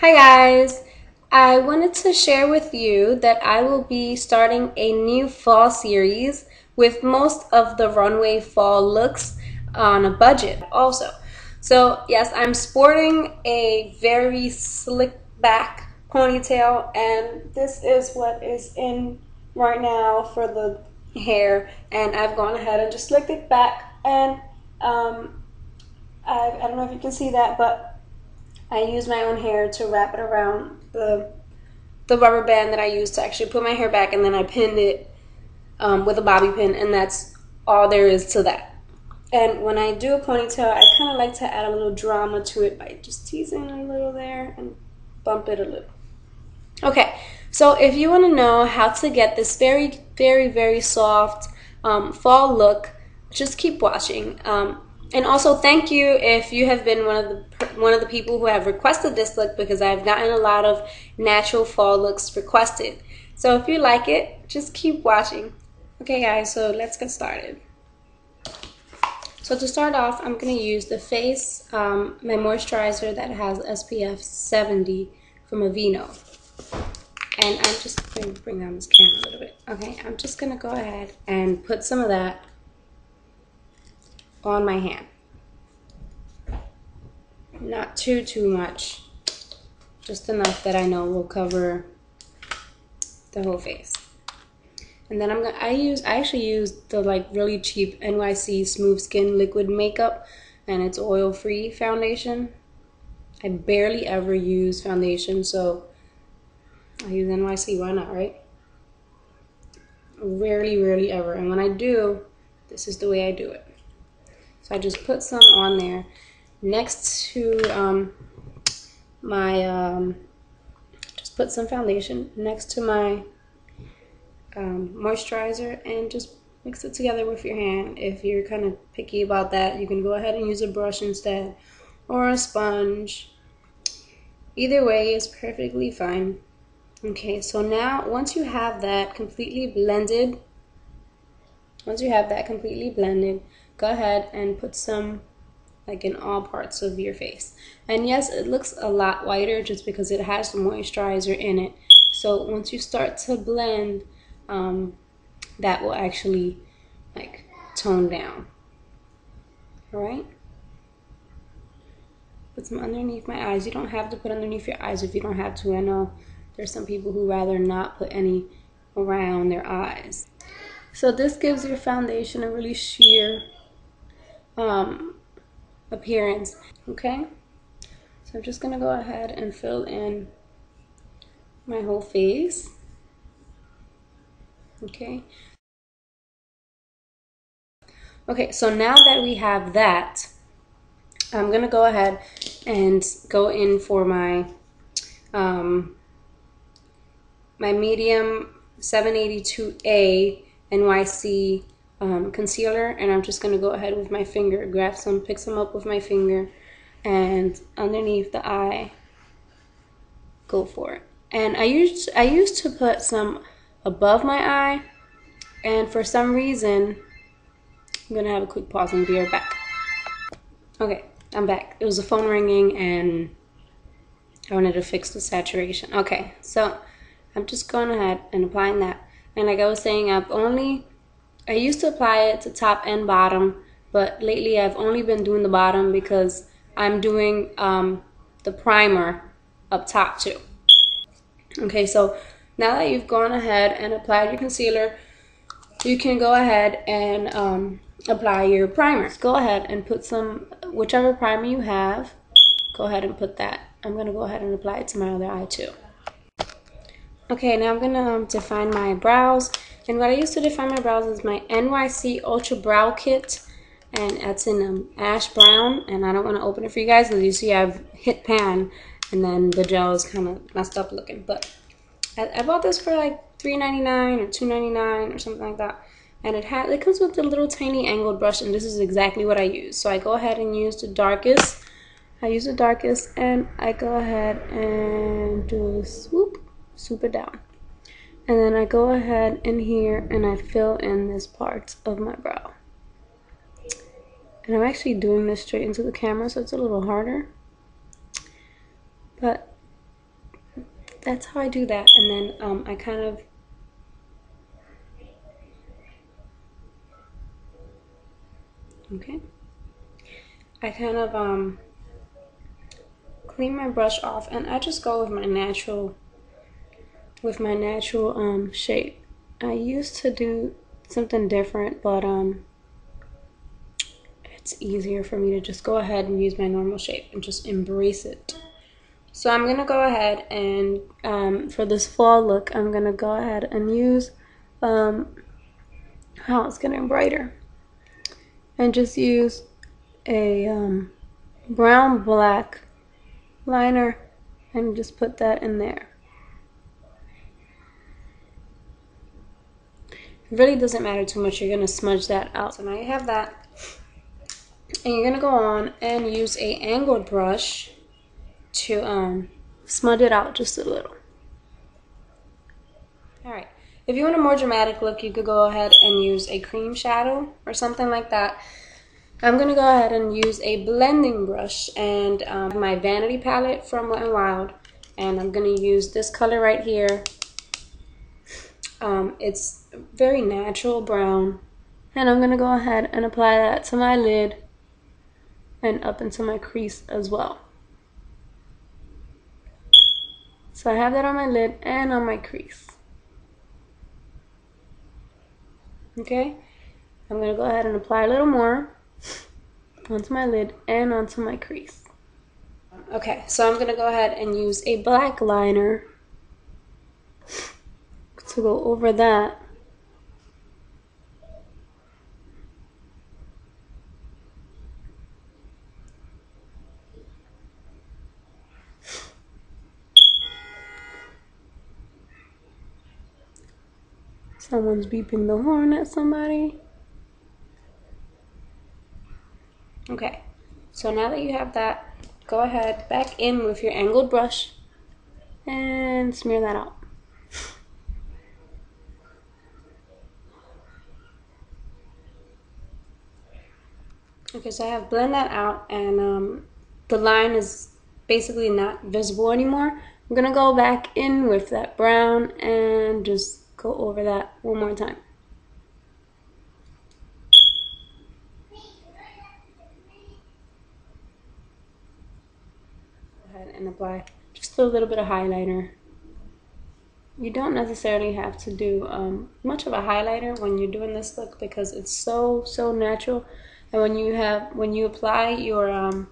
Hi guys! I wanted to share with you that I will be starting a new fall series with most of the runway fall looks on a budget also. So yes, I'm sporting a very slick back ponytail, and this is what is in right now for the hair, and I've gone ahead and just slicked it back, and I don't know if you can see that, but I use my own hair to wrap it around the rubber band that I use to actually put my hair back, and then I pinned it with a bobby pin, and that's all there is to that. And when I do a ponytail, I kind of like to add a little drama to it by just teasing a little there and bump it a little. Okay, so if you want to know how to get this very, very, very soft fall look, just keep watching. And also, thank you if you have been one of the people who have requested this look, because I've gotten a lot of natural fall looks requested. So if you like it, just keep watching. Okay, guys, so let's get started. So to start off, I'm going to use the face, my moisturizer that has SPF 70 from Aveeno. And I'm just going to bring down this camera a little bit. Okay, I'm just going to go ahead and put some of that on my hand. Not too much, just enough that I know will cover the whole face. And then I actually use the really cheap NYC Smooth Skin Liquid Makeup, and it's oil-free foundation. I barely ever use foundation, so I use NYC, why not, right? Rarely ever, and when I do, this is the way I do it. So I just put some on there next to just put some foundation next to my moisturizer, and just mix it together with your hand. If you're kind of picky about that, you can go ahead and use a brush instead, or a sponge. Either way is perfectly fine. Okay, so now once you have that completely blended, go ahead and put some in all parts of your face. And yes, it looks a lot whiter just because it has the moisturizer in it. So once you start to blend, that will actually tone down. Alright? Put some underneath my eyes. You don't have to put underneath your eyes if you don't have to. I know there's some people who rather not put any around their eyes. So this gives your foundation a really sheer appearance. Okay, so I'm just gonna go ahead and fill in my whole face. Okay, so now that we have that, I'm gonna go ahead and go in for my my medium 782A NYC concealer, and I'm just gonna go ahead with my finger, pick some up with my finger, and underneath the eye, go for it. And I used to put some above my eye, and for some reason, I'm gonna have a quick pause and be right back. Okay, I'm back. It was the phone ringing, and I wanted to fix the saturation. Okay, so I'm just going ahead and applying that. And like I was saying, I used to apply it to top and bottom, but lately I've only been doing the bottom because I'm doing the primer up top too. Okay, so now that you've gone ahead and applied your concealer, you can go ahead and apply your primer. Go ahead and put whichever primer you have, go ahead and put that. I'm going to go ahead and apply it to my other eye too. Okay, now I'm going to define my brows. And what I use to define my brows is my NYC Ultra Brow Kit. And that's in ash brown. And I don't want to open it for you guys because you see I've hit pan, and then the gel is kind of messed up looking. But I bought this for like $3.99 or $2.99 or something like that. And it comes with a little tiny angled brush, and this is exactly what I use. So I go ahead and use the darkest. And I go ahead and do a swoop it down. And then I go ahead in here and I fill in this part of my brow. And I'm actually doing this straight into the camera, so it's a little harder. But that's how I do that. And then I kind of clean my brush off, and I just go with my natural shape. I used to do something different, but it's easier for me to just go ahead and use my normal shape and just embrace it. So I'm gonna go ahead and for this fall look, I'm gonna go ahead and use it's getting brighter, and just use a brown black liner and just put that in there. It really doesn't matter too much. You're gonna smudge that out. So now you have that, and you're gonna go on and use a angled brush to smudge it out just a little. Alright, if you want a more dramatic look, you could go ahead and use a cream shadow or something like that. I'm going to go ahead and use a blending brush and my Vanity palette from Wet n Wild, and I'm going to use this color right here. It's very natural brown, and I'm going to go ahead and apply that to my lid and up into my crease as well. So I have that on my lid and on my crease. Okay, I'm going to go ahead and apply a little more onto my lid and onto my crease. Okay, so I'm going to go ahead and use a black liner to go over that. Someone's beeping the horn at somebody. Okay, so now that you have that, go ahead back in with your angled brush and smear that out. Okay, so I have blended that out, and the line is basically not visible anymore. I'm gonna go back in with that brown and just go over that one more time. Go ahead and apply just a little bit of highlighter. You don't necessarily have to do much of a highlighter when you're doing this look, because it's so natural. And when you apply your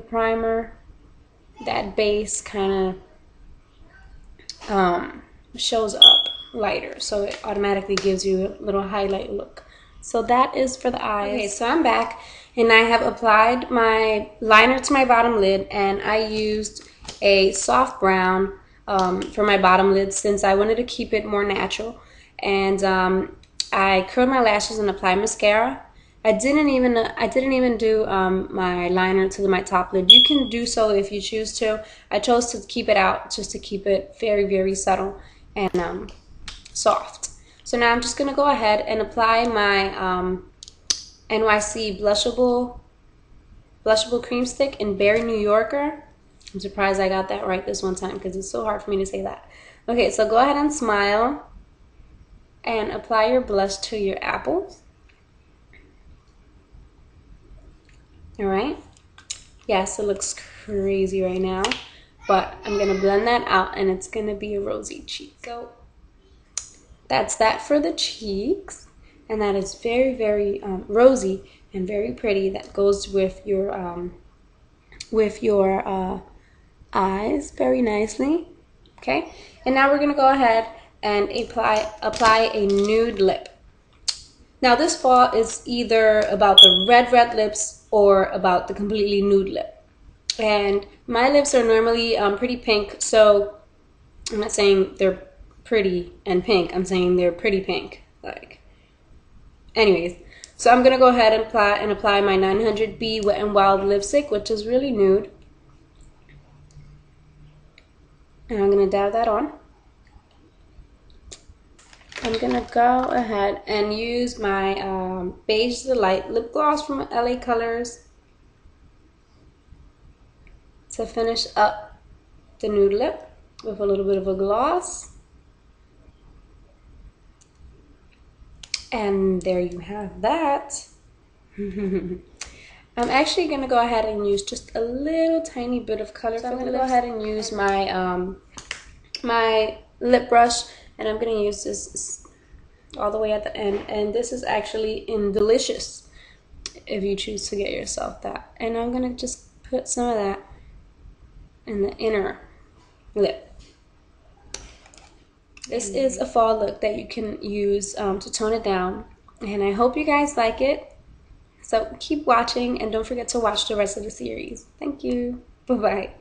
primer, that base kind of shows up lighter, so it automatically gives you a little highlight look. So that is for the eyes. Okay, so I'm back, and I have applied my liner to my bottom lid, and I used a soft brown for my bottom lid since I wanted to keep it more natural. And I curled my lashes and applied mascara. I didn't even do my liner to my top lid. You can do so if you choose to. I chose to keep it out just to keep it very subtle and soft. So now I'm just gonna go ahead and apply my NYC blushable cream stick in Berry New Yorker. I'm surprised I got that right this one time, because it's so hard for me to say that. Okay, so go ahead and smile and apply your blush to your apples. Alright, yes, it looks crazy right now, but I'm going to blend that out, and it's going to be a rosy cheek. So that's that for the cheeks, and that is very rosy and very pretty. That goes with your eyes very nicely. Okay, and now we're going to go ahead and apply a nude lip. Now this fall is either about the red lips or about the completely nude lip. And my lips are normally pretty pink, so I'm not saying they're pretty and pink, I'm saying they're pretty pink. Anyways, so I'm gonna go ahead and apply my 900B Wet n Wild lipstick, which is really nude. And I'm gonna dab that on. I'm gonna go ahead and use my Beige Delight lip gloss from LA Colors to finish up the nude lip with a little bit of a gloss. And there you have that. I'm actually going to go ahead and use just a little tiny bit of color. So I'm going to go ahead and use my my lip brush, and I'm going to use this all the way at the end. And this is actually in Delicious, if you choose to get yourself that. And I'm going to just put some of that in the inner lip. This is a fall look that you can use to tone it down, and I hope you guys like it. So keep watching, and don't forget to watch the rest of the series. Thank you. Bye-bye.